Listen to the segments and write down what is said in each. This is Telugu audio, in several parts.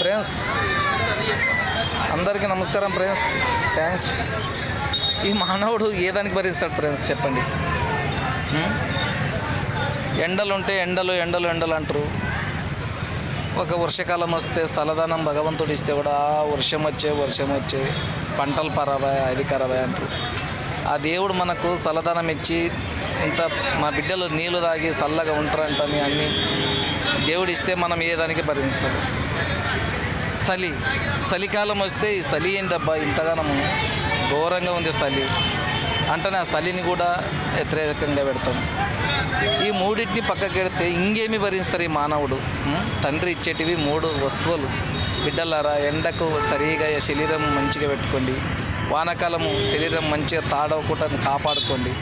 ఫ్రెండ్స్ అందరికీ నమస్కారం ఫ్రెండ్స్. థ్యాంక్స్. ఈ మానవుడు ఏ దానికి భరిస్తాడు ఫ్రెండ్స్ చెప్పండి? ఎండలు ఉంటే ఎండలు ఎండలు ఎండలు అంటారు. ఒక వర్షాకాలం వస్తే చల్లదనం భగవంతుడు ఇస్తే కూడా వర్షం వచ్చే పంటలు పరాబాయ్ అది ఖరాబాయ్ అంటారు. ఆ దేవుడు మనకు చల్లదనం ఇచ్చి ఇంత మా బిడ్డలు నీళ్ళు తాగి చల్లగా ఉంటారంటని అన్నీ దేవుడు ఇస్తే మనం ఏ దానికి భరిస్తాడు. చలికాలం వస్తే ఈ చలి ఏందబ్బా ఇంతగానము ఘోరంగా ఉంది చలి అంటేనే ఆ చలిని కూడా వ్యతిరేకంగా పెడతాం. ఈ మూడింటిని పక్కకి పెడితే ఇంకేమి భరిస్తారు ఈ మానవుడు? తండ్రి ఇచ్చేటివి 3 వస్తువులు. బిడ్డలారా, ఎండకు సరిగా శరీరం మంచిగా పెట్టుకోండి. వానాకాలము శరీరం మంచిగా తాడవకుండా కాపాడుకోండి.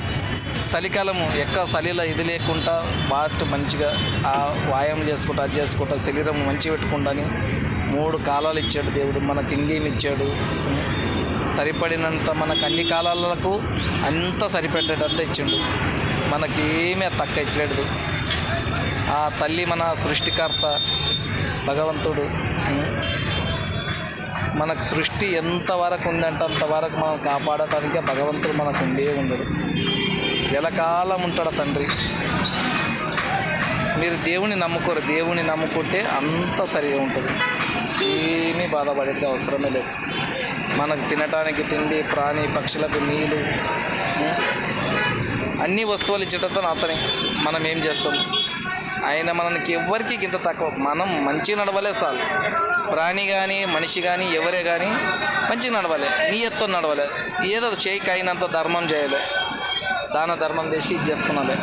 చలికాలము చలిలో ఇది లేకుండా బాగా మంచిగా ఆ వ్యాయామం చేసుకుంటా అది చేసుకుంటా శరీరం మంచిగా పెట్టుకుంటాని 3 కాలాలు ఇచ్చాడు దేవుడు. మనకి ఇంకేమి ఇచ్చాడు? సరిపడినంత మనకు అన్ని కాలాలకు అంత సరిపెట్టేటంత ఇచ్చిండు. మనకి ఏమీ తక్కువ ఇచ్చలేదు. ఆ తల్లి మన సృష్టికర్త భగవంతుడు. మనకు సృష్టి ఎంతవరకు ఉందంటే అంతవరకు మనం కాపాడటానికే భగవంతుడు మనకు ఉండడు. ఎలకాలం ఉంటాడు తండ్రి. మీరు దేవుని నమ్ముకోరు. దేవుని నమ్ముకుంటే అంత సరిగా ఉంటుంది. ఏమీ బాధపడేది అవసరమే లేదు. మనకు తినటానికి తిండి, ప్రాణి పక్షులకు నీళ్ళు, అన్ని వస్తువులు ఇచ్చేటతో అతని మనం ఏం చేస్తాం? ఆయన మనకి ఎవరికి ఇంత తక్కువ. మనం మంచిగా నడవలే చాలు. ప్రాణి కానీ మనిషి కానీ ఎవరే కానీ మంచిగా నడవాలి, నీయత్తో నడవాలి. ఏదో చేయికి అయినంత ధర్మం చేయాలి, దాన ధర్మం చేసి ఇది చేసుకున్నాలి.